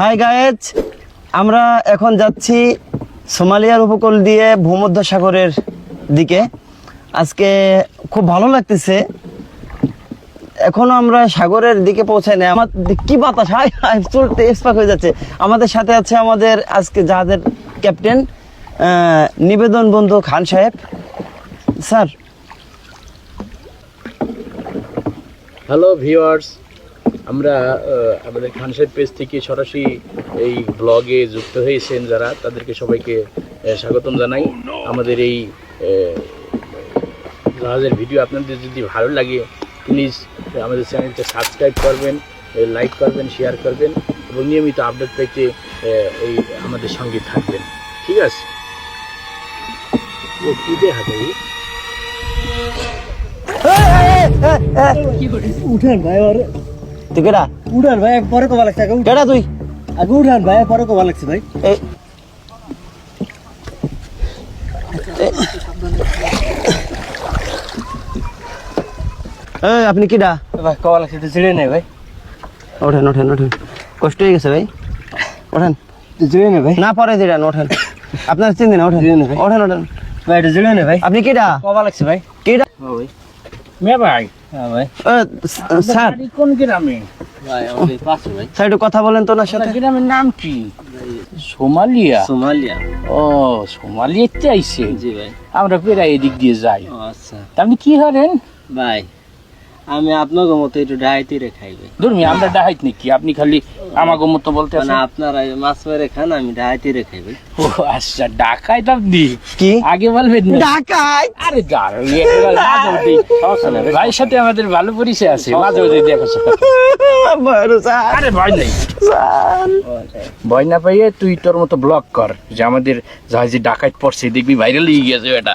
Hi guys, আমরা এখন যাচ্ছি সোমালিয়ার উপকূল দিয়ে ভূমধ্যসাগরের দিকে। আজকে খুব ভালো লাগতেছে। এখনো আমরা সাগরের দিকে পৌঁছাই না। আমার কি বাতাস, হাই হাই চলতে এক্সপার্ট হয়ে যাচ্ছে। আমাদের সাথে আছে আমাদের আজকে জাহাজের ক্যাপ্টেন নিবেদন বন্ধু খান সাহেব। স্যার, হ্যালো ভিউয়ার্স, আমরা আমাদের খান সাহেব পেজ থেকে সরাসরি এই ব্লগে যুক্ত হয়েছেন যারা, তাদেরকে সবাইকে স্বাগতম জানাই। আমাদের এই জাহাজের ভিডিও আপনাদের যদি ভালো লাগে প্লিজ আমাদের চ্যানেলটা সাবস্ক্রাইব করবেন, লাইক করবেন, শেয়ার করবেন এবং নিয়মিত আপডেট পেতে এই আমাদের সঙ্গে থাকবেন। ঠিক আছে? ও কী দেখা যায় উঠান ভাই, তুই কেডা? উঠান ভাই, পরে কবা লাগছে। আগে কেডা তুই? আগে উঠান ভাই, পরে কবা লাগছে ভাই। আপনি কিডা? ভাই কবা লাগছে তো ছিঁড়ে নেই ভাই। ওঠেন ওঠেন ওঠেন, কষ্ট হয়ে গেছে ভাই, ওঠেন। ছিঁড়ে নেই ভাই। না পরে দিলেন, ওঠেন। আপনার চিন দিন, ওঠেন জিরে নেই ভাই। ওঠেন ওঠেন। ভাই এটা ছিঁড়ে নেই ভাই। আপনি কিডা? কবা লাগছে ভাই। কিডা? ভাই মে ভাই, হ্যাঁ ভাই। স্যার, কোন গ্রামে? ভাই আমাদের পাশে ভাই। স্যার একটু কথা বলেন তো ওনার সাথে। গ্রামের নাম কি? সোমালিয়া। সোমালিয়া। ও, সোমালিয়াতে আইছে। জি ভাই। আমরা প্রায় এদিক দিয়ে যাই। ও আচ্ছা তা আপনি কি করেন? ভাই, আমি আপনাকে মতো একটু ডাইতে খাই ভাই। ধর্মী আমরা ডাহাইত নাকি? আপনি খালি আমাকে মতো বলতে মানে আছেন। আপনারা মাছ মেরে খান, আমি ডাইতে খাই ভাই। ও আচ্ছা, ডাকাইত আপনি? কি আগে বলবেন না। ঢাকায়? আরে দাঁড়ান, ভাইয়ের সাথে আমাদের ভালো পরিচয় আছে, মাঝে মাঝে দেখা সাক্ষাৎ। আরে ভয় নেই, ভয় না পাইয়ে তুই তোর মতো ব্লগ কর যে আমাদের জাহাজে ডাকাইত পড়ছে, দেখবি ভাইরাল হয়ে গেছে এটা।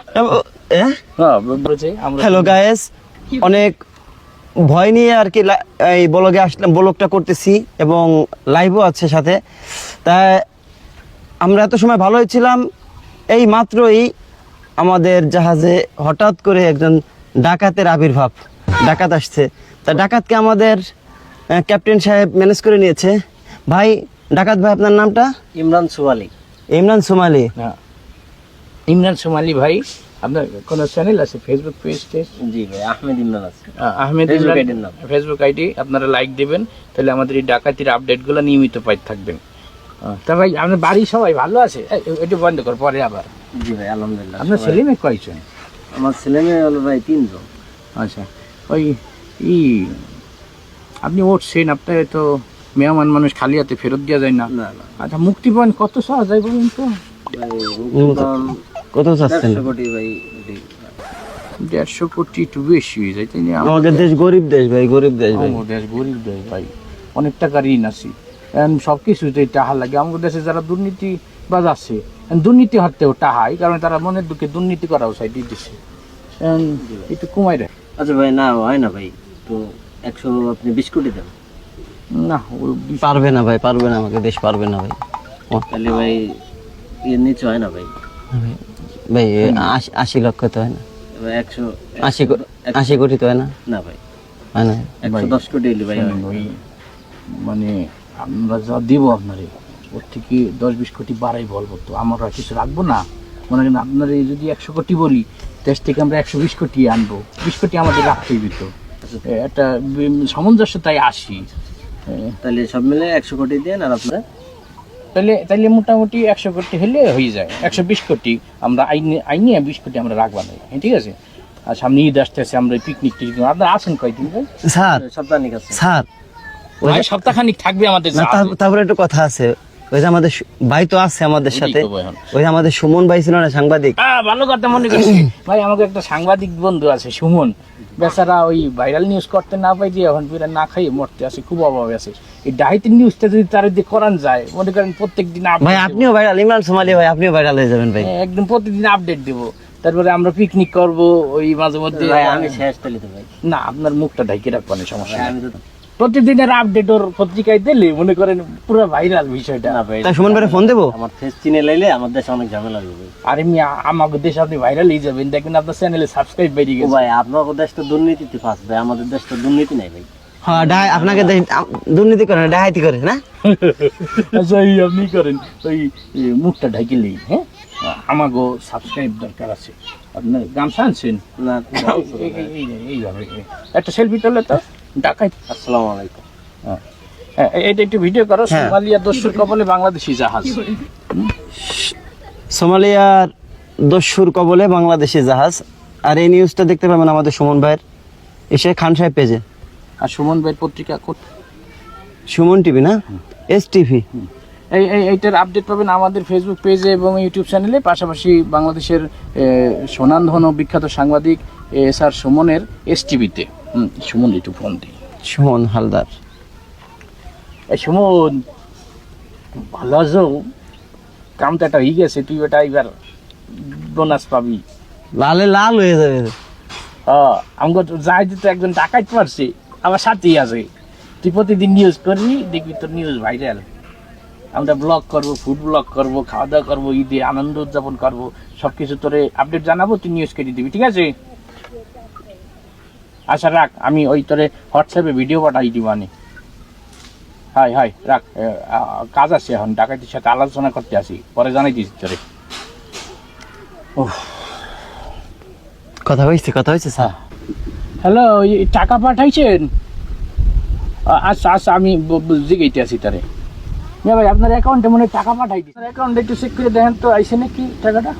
হ্যাঁ বলেছে আমরা। হ্যালো গাইস, অনেক ভয় নিয়ে আর কি এই ব্লগে আসলাম, ব্লগটা করতেছি এবং লাইভও আছে সাথে। তাই আমরা এত সময় ভালো হয়েছিলাম, এই মাত্রই আমাদের জাহাজে হঠাৎ করে একজন ডাকাতের আবির্ভাব, ডাকাত আসছে। তা ডাকাতকে আমাদের ক্যাপ্টেন সাহেব ম্যানেজ করে নিয়েছে। ভাই ডাকাত ভাই, আপনার নামটা? ইমরান সোয়ালি। ইমরান সোমালি। হ্যাঁ, ইমরান সোমালি ভাই। আপনার কোন চ্যানেল আছে, ফেসবুক পেজ? জি ভাই, আহমেদ ইমরান আছে। আহমেদ Facebook ইমরান ID র নাম। ফেসবুক আইডি, আপনারা লাইক দিবেন, তাহলে আমাদের এই ডাকাতির আপডেটগুলো নিয়মিত পাই থাকবেন। তা ভাই, আপনার বাড়ির সবাই ভালো আছে? একটু বন্ধ কর, পরে আবার। জি ভাই, আলহামদুলিল্লাহ। আপনার ছেলে মেয়ে কয়জন? আমার ছেলে মেয়ে হলো ভাই 3 জন। আচ্ছা, ওই আপনি উঠছেন, আপনার তো মেহমান মানুষ খালি হাতে ফেরত দেওয়া যায় না। না না আচ্ছা, মুক্তি পান কত সহজ যায় বলুন তো? কত চাচ্ছেন? 150 কোটি ভাই। 150 কোটি একটু বেশি হয়ে যায়, তাই না? আমাদের দেশ গরিব দেশ ভাই, গরিব দেশ ভাই। আমাদের দেশ গরিব দেশ ভাই, অনেক টাকা ঋণ আছে, সব কিছুতেই টাকা লাগে। আমাদের দেশে যারা দুর্নীতিবাজ আছে, দুর্নীতি হতেও টাহাই, কারণ তারা মনের দুঃখে দুর্নীতি করাও চাই দিচ্ছে, একটু কমাই রাখ। আচ্ছা ভাই, না হয় না ভাই, তো 100 আপনি 20 কোটি দেন। না, পারবে না ভাই, পারবে না, আমাকে দেশ পারবে না ভাই। তাহলে ভাই এর নিচে হয় না ভাই। ভাই 80 লক্ষ তো হয় না, এবার 80 কোটি তো হয় না। না ভাই, হয় না 110 কোটি হইলে ভাই হয়। ওই মানে আমরা যা দিব আপনারে, ওর থেকে 10-20 কোটি বাড়াই বলবো, তো আমরা কিছু রাখবো না। মনে করেন আপনার এই যদি 100 কোটি বলি, দেশ থেকে আমরা 120 কোটি আনবো, 20 কোটি আমাদের রাখতেই দিত। একটা সামঞ্জস্যতায় আসি। তাহলে সব মিলে 100 কোটি দেন। আর আপনারা তাইলে মোটামুটি 100 কোটি হলে হয়ে যায়। 120 কোটি আমরা আইনি 20 কোটি আমরা রাখবা না, ঠিক আছে? আর সামনে ঈদ আসতেছে, আমরা পিকনিক টিকনিক। আপনারা আসেন কয়দিন ভাই? স্যার? সপ্তাহখানিক আছে। স্যার ভাই সপ্তাহখানিক থাকবে আমাদের। না, তারপরে একটু কথা আছে। ওই যে আমাদের ভাই তো আছে আমাদের সাথে, ওই যে আমাদের সুমন ভাই ছিল না, সাংবাদিক। ভালো কথা মনে করছি ভাই, আমাকে একটা সাংবাদিক বন্ধু আছে সুমন, বেচারা ওই ভাইরাল নিউজ করতে না পাই দিয়ে এখন পুরো না খাইয়ে মরতে আছে, খুব অভাবে আছে। এই ডাইটের নিউজটা যদি তার দিয়ে করান যায়, মনে করেন প্রত্যেকদিন ভাই আপনিও ভাইরাল, ইমরান সোমালি ভাই আপনিও ভাইরাল হয়ে যাবেন ভাই। একদম প্রতিদিন আপডেট দেবো। তারপরে আমরা পিকনিক করব ওই মাঝে মধ্যে। ভাই আমি শেষ তাহলে তো ভাই। না, আপনার মুখটা ঢাকি রাখবেন, সমস্যা নেই। আমি তো প্রতিদিনের আপডেট ওর পত্রিকায় দিলে মনে করেন পুরো ভাইরাল বিষয়টা। না ভাই, তাই সুমন ভাই ফোন দেবো। আমার ফেস চিনে লাইলে আমার দেশে অনেক ঝামেলা হবে ভাই। আর এমনি আমাদের দেশে আপনি ভাইরাল হয়ে যাবেন, দেখবেন আপনার চ্যানেলে সাবস্ক্রাইব বেরিয়ে ও গেছে। ভাই, আপনার দেশ তো দুর্নীতিতে ফাঁস ভাই, আমাদের দেশ তো দুর্নীতি নাই ভাই। হ্যাঁ আপনাকে দুর্নীতি করে না, ডাহাইতি করে না। আচ্ছা এই আপনি করেন ওই মুখটা ঢাকিলেই, হ্যাঁ আমাগো সাবস্ক্রাইব দরকার আছে। আপনার গামছা আনছেন না এইভাবে একটা সেলফি তুললে তো ডাকাই। আসসালামু আলাইকুম। এটা একটু ভিডিও করো। হ্যাঁ। সোমালিয়া দস্যুর কবলে বাংলাদেশি জাহাজ। সোমালিয়ার দস্যুর কবলে বাংলাদেশি জাহাজ। আর এই নিউজটা দেখতে পাবেন আমাদের সুমন ভাইয়ের এসে খান সাহেব পেজে। আর সুমন ভাইয়ের পত্রিকা সুমন টিভি না, এস টিভি। এইটার আপডেট পাবেন আমাদের ফেসবুক পেজে এবং ইউটিউব চ্যানেলে। পাশাপাশি বাংলাদেশের স্বনামধন্য বিখ্যাত সাংবাদিক স্যার সুমনের এস টিভিতে। সুমন একটু ফোন দিই। সুমন হালদার। এই সুমন, ভালো আছো? কামটা একটা হয়ে গেছে, তুই ওটা এবার বোনাস পাবি। লালে লাল হয়ে যাবে। আমাকে যাই তো একজন ডাকাইতে পারছে, আমার সাথেই আছে। তুই প্রতিদিন নিউজ করবি, দেখবি তোর নিউজ ভাইরাল। আমরা ব্লগ করবো, ফুড ব্লগ করবো, খাওয়া দাওয়া করবো, ঈদে আনন্দ উদযাপন করবো, সবকিছু তোরে আপডেট জানাবো, তুই নিউজ কেটে দিবি, ঠিক আছে? আচ্ছা রাখ, আমি ওই তোরে হোয়াটসঅ্যাপে ভিডিও পাঠাই দিব। আনি হাই হাই রাখ, কাজ আছে এখন, ডাকাইতির সাথে আলোচনা করতে আসি, পরে জানাই দিস তোরে। কথা হয়েছে স্যার। হ্যালো, টাকা পাঠাইছেন? আচ্ছা আচ্ছা, আমি জিগাইতে আছি তারে। মিয়া ভাই, আপনার অ্যাকাউন্টে মনে হয় টাকা পাঠাই দিই। অ্যাকাউন্টে একটু চেক করে দেখেন তো, আইসে নাকি টাকাটা?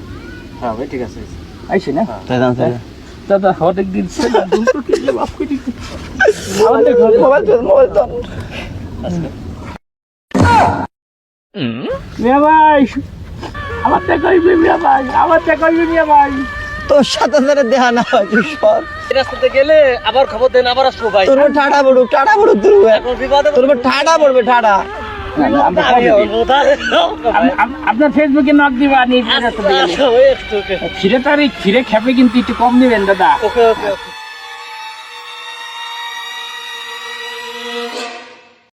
হ্যাঁ ভাই ঠিক আছে। আইসে না? তাই দাম স্যার। দাদা অনেক দিন মিয়া ভাই, আমার টাকা হইবে মিয়া ভাই, আমার টাকা হইবে মিয়া ভাই। তোর সাথে সাথে দেখা না হয় তুই সর। রাস্তাতে গেলে আবার খবর দেন, আবার আসবো ভাই। তোর ঠাডা পড়ুক তোর এখন বিপদে তোর ঠাডা পড়বে ঠাডা। আপনার ফেসবুকে নক দিবা, আচ্ছা, ফিরে খেপে কিন্তু একটু কম দিবেন দাদা। ওকে ওকে ওকে।